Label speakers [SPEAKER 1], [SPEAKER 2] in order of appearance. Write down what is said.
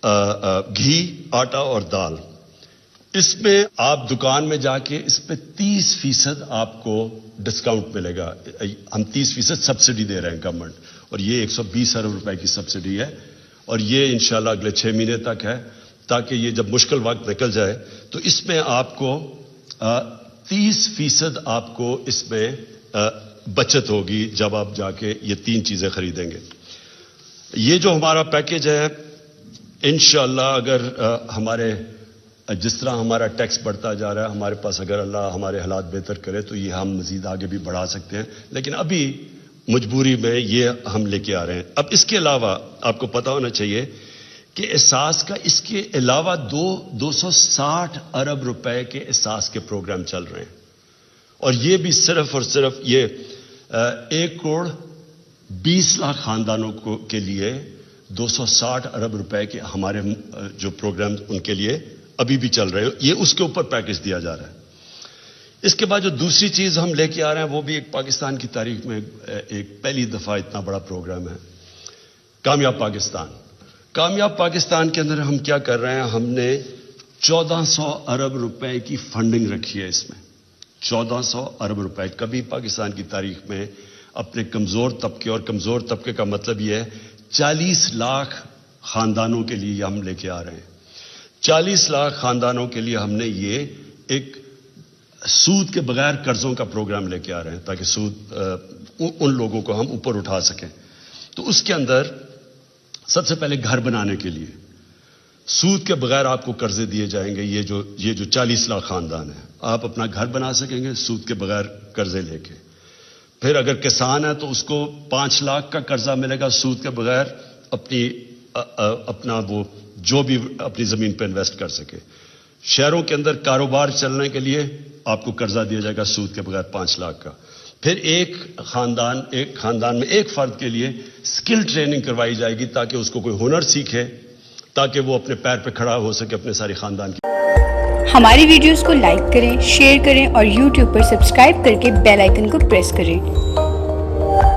[SPEAKER 1] گھی، آٹا اور دال. اس میں آپ دکان میں جا کے اس پہ 30% آپ کو ڈسکاؤنٹ ملے گا. ہم 30% سبسڈی دے رہے ہیں گورنمنٹ، اور یہ 120 ارب روپے کی سبسڈی ہے، اور یہ انشاءاللہ اگلے 6 مہینے تک ہے، تاکہ یہ جب مشکل وقت نکل جائے تو اس میں آپ کو 30% آپ کو اس میں بچت ہوگی جب آپ جا کے یہ 3 چیزیں خریدیں گے. یہ جو ہمارا پیکیج ہے انشاءاللہ اگر ہمارے جس طرح ہمارا ٹیکس بڑھتا جا رہا ہے، ہمارے پاس اگر اللہ ہمارے حالات بہتر کرے تو یہ ہم مزید آگے بھی بڑھا سکتے ہیں، لیکن ابھی مجبوری میں یہ ہم لے کے آ رہے ہیں. اب اس کے علاوہ آپ کو پتہ ہونا چاہیے کہ احساس کا اس کے علاوہ 260 ارب روپے کے احساس کے پروگرام چل رہے ہیں، اور یہ بھی صرف اور صرف یہ 1 کروڑ 20 لاکھ خاندانوں کے لیے 260 ارب روپے کے ہمارے جو پروگرام ان کے لیے ابھی بھی چل رہے ہیں. یہ اس کے اوپر پیکج دیا جا رہا ہے. اس کے بعد جو دوسری چیز ہم لے کے آ رہے ہیں وہ بھی ایک پاکستان کی تاریخ میں ایک پہلی دفعہ اتنا بڑا پروگرام ہے، کامیاب پاکستان. کامیاب پاکستان کے اندر ہم کیا کر رہے ہیں؟ ہم نے 1400 ارب روپے کی فنڈنگ رکھی ہے. اس میں 1400 ارب روپے کبھی پاکستان کی تاریخ میں اپنے کمزور طبقے، اور کمزور طبقے کا مطلب یہ ہے 40 لاکھ خاندانوں کے لیے ہم لے کے آ رہے ہیں. 40 لاکھ خاندانوں کے لیے ہم نے یہ ایک سود کے بغیر قرضوں کا پروگرام لے کے آ رہے ہیں، تاکہ سود ان لوگوں کو ہم اوپر اٹھا سکیں. تو اس کے اندر سب سے پہلے گھر بنانے کے لیے سود کے بغیر آپ کو قرضے دیے جائیں گے. یہ جو 40 لاکھ خاندان ہیں، آپ اپنا گھر بنا سکیں گے سود کے بغیر قرضے لے کے. پھر اگر کسان ہے تو اس کو 5 لاکھ کا قرضہ ملے گا سود کے بغیر، اپنا وہ جو بھی اپنی زمین پہ انویسٹ کر سکے. شہروں کے اندر کاروبار چلنے کے لیے آپ کو قرضہ دیا جائے گا سود کے بغیر 5 لاکھ کا. پھر ایک خاندان میں ایک فرد کے لیے سکل ٹریننگ کروائی جائے گی، تاکہ اس کو کوئی ہنر سیکھے، تاکہ وہ اپنے پیر پہ کھڑا ہو سکے اپنے سارے خاندان کی.
[SPEAKER 2] ہماری ویڈیوز کو لائک کریں، شیئر کریں اور یوٹیوب پر سبسکرائب کر کے بیل آئیکن کو پریس کریں.